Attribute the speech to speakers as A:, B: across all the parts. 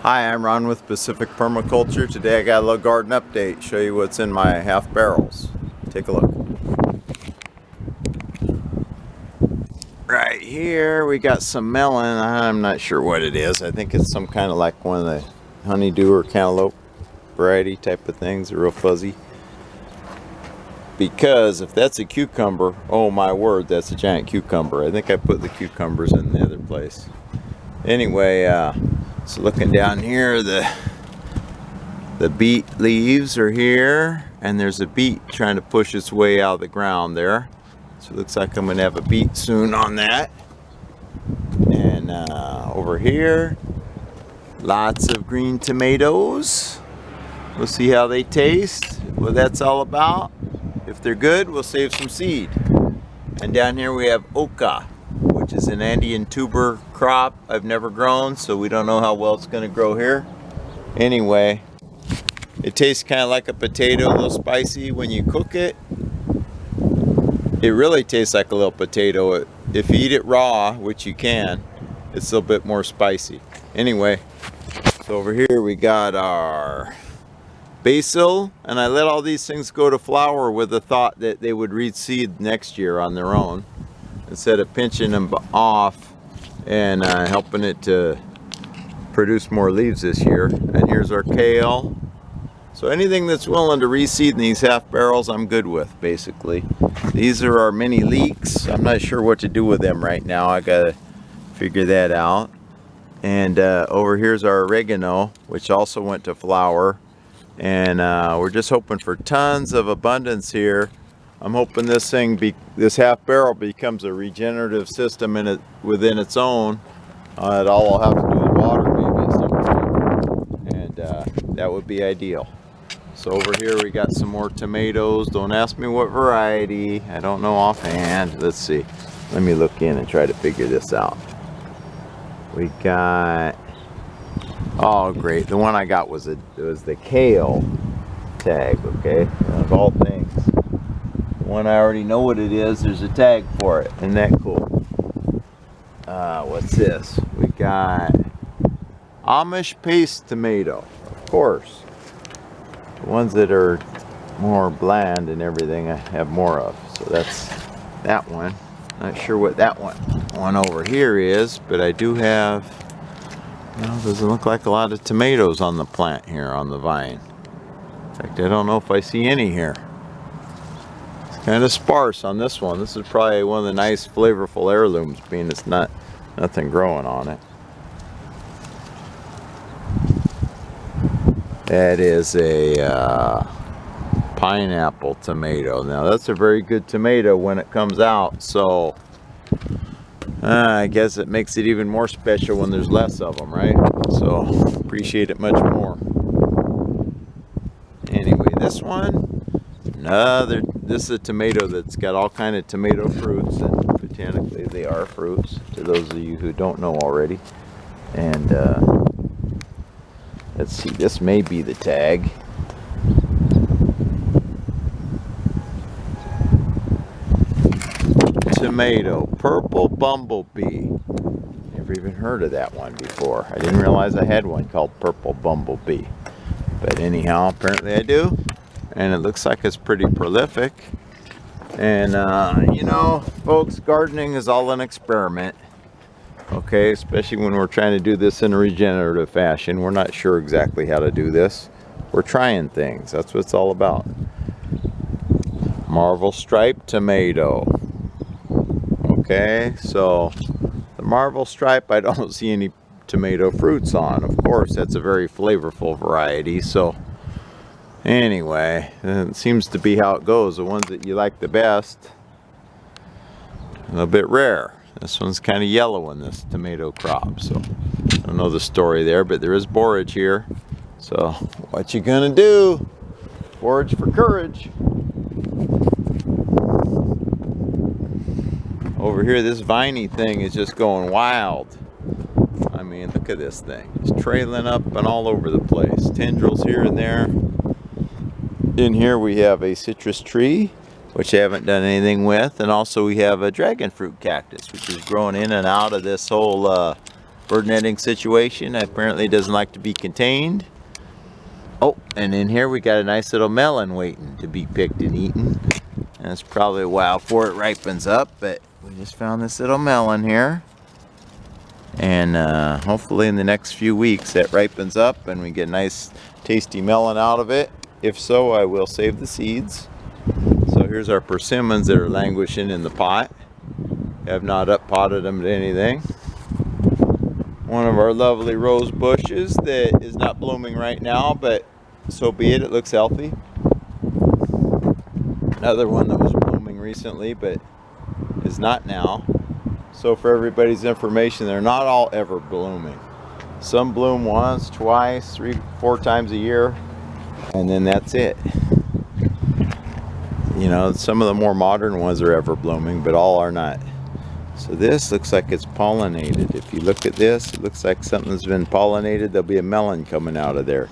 A: Hi, I'm Ron with Pacific Permaculture. Today I got a little garden update, show you what's in my half barrels. Take a look. Right here we got some melon. I'm not sure what it is. I think it's some kind of like one of the honeydew or cantaloupe variety type of things. They're real fuzzy. Because if that's a cucumber, oh my word, that's a giant cucumber. I think I put the cucumbers in the other place. Anyway, so looking down here, the beet leaves are here, and there's a beet trying to push its way out of the ground there. So it looks like I'm going to have a beet soon on that. And over here, lots of green tomatoes. We'll see how they taste, what that's all about. If they're good, we'll save some seed. And down here we have oca, which is an Andean tuber crop I've never grown, so we don't know how well it's going to grow here. Anyway, it tastes kind of like a potato, a little spicy when you cook it. It really tastes like a little potato. If you eat it raw, which you can, it's a little bit more spicy. Anyway, so over here we got our basil, and I let all these things go to flower with the thought that they would reseed next year on their own, instead of pinching them off and helping it to produce more leaves this year. And here's our kale. So anything that's willing to reseed in these half barrels, I'm good with, basically. These are our mini leeks. I'm not sure what to do with them right now. I gotta figure that out. And over here's our oregano, which also went to flower. And we're just hoping for tons of abundance here. I'm hoping this this half barrel becomes a regenerative system within its own. It all will have to do with water maybe at some point, and that would be ideal. So over here we got some more tomatoes. Don't ask me what variety. I don't know offhand. Let's see. Let me look in and try to figure this out. We got, oh great, the one I got was the kale tag, okay, of all things. The one I already know what it is, there's a tag for it. Isn't that cool? What's this? We got Amish paste tomato, of course. The ones that are more bland and everything I have more of. So that's that one. Not sure what that one over here is, but I do have, well, doesn't look like a lot of tomatoes on the plant here on the vine. In fact, I don't know if I see any here. It's kind of sparse on this one. This is probably one of the nice flavorful heirlooms, being it's nothing growing on it. That is a pineapple tomato. Now that's a very good tomato when it comes out, so I guess it makes it even more special when there's less of them, right? So appreciate it much more. Anyway, this one, this is a tomato that's got all kind of tomato fruits, and botanically they are fruits, to those of you who don't know already. And let's see, this may be the tag. Tomato, purple bumblebee. Never even heard of that one before. I didn't realize I had one called purple bumblebee. But anyhow, apparently I do. And it looks like it's pretty prolific. And you know, folks, gardening is all an experiment. Okay, especially when we're trying to do this in a regenerative fashion. We're not sure exactly how to do this. We're trying things. That's what it's all about. Marvel striped tomato. Okay, so the marble stripe, I don't see any tomato fruits on. Of course, that's a very flavorful variety. So anyway, it seems to be how it goes. The ones that you like the best, a little bit rare. This one's kind of yellow in this tomato crop, so I don't know the story there, but there is borage here. So what you gonna do? Forage for courage. Over here, this viney thing is just going wild. I mean, look at this thing. It's trailing up and all over the place. Tendrils here and there. In here we have a citrus tree, which I haven't done anything with. And also we have a dragon fruit cactus, which is growing in and out of this whole bird netting situation. Apparently it doesn't like to be contained. Oh, and in here we got a nice little melon waiting to be picked and eaten. And it's probably a while before it ripens up, but we just found this little melon here. And hopefully in the next few weeks that ripens up and we get a nice tasty melon out of it. If so, I will save the seeds. So here's our persimmons that are languishing in the pot. Have not up potted them to anything. One of our lovely rose bushes that is not blooming right now, but so be it, it looks healthy. Another one that was blooming recently but is not now. So for everybody's information, they're not all ever blooming. Some bloom once, twice, 3, 4 times a year, and then that's it. You know, some of the more modern ones are ever blooming, but all are not. So this looks like it's pollinated. If you look at this, it looks like something's been pollinated. There'll be a melon coming out of there.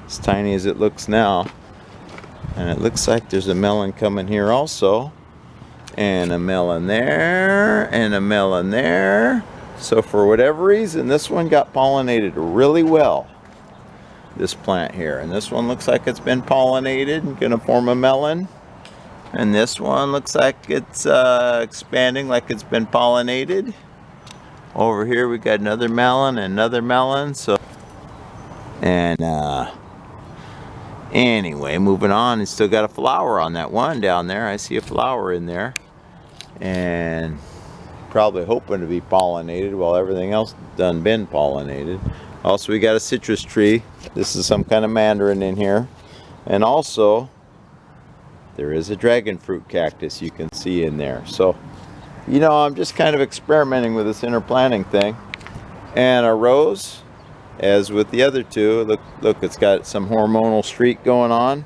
A: As tiny as it looks now. And it looks like there's a melon coming here also. And a melon there, and a melon there. So for whatever reason, this one got pollinated really well. This plant here. And this one looks like it's been pollinated and gonna form a melon. And this one looks like it's expanding like it's been pollinated. Over here we got another melon and another melon. So, and anyway, moving on, it's still got a flower on that one down there. I see a flower in there. And probably hoping to be pollinated while everything else done been pollinated. Also, we got a citrus tree. This is some kind of mandarin in here. And also, there is a dragon fruit cactus you can see in there. So, you know, I'm just kind of experimenting with this interplanting thing. And a rose, as with the other two, look, it's got some hormonal streak going on.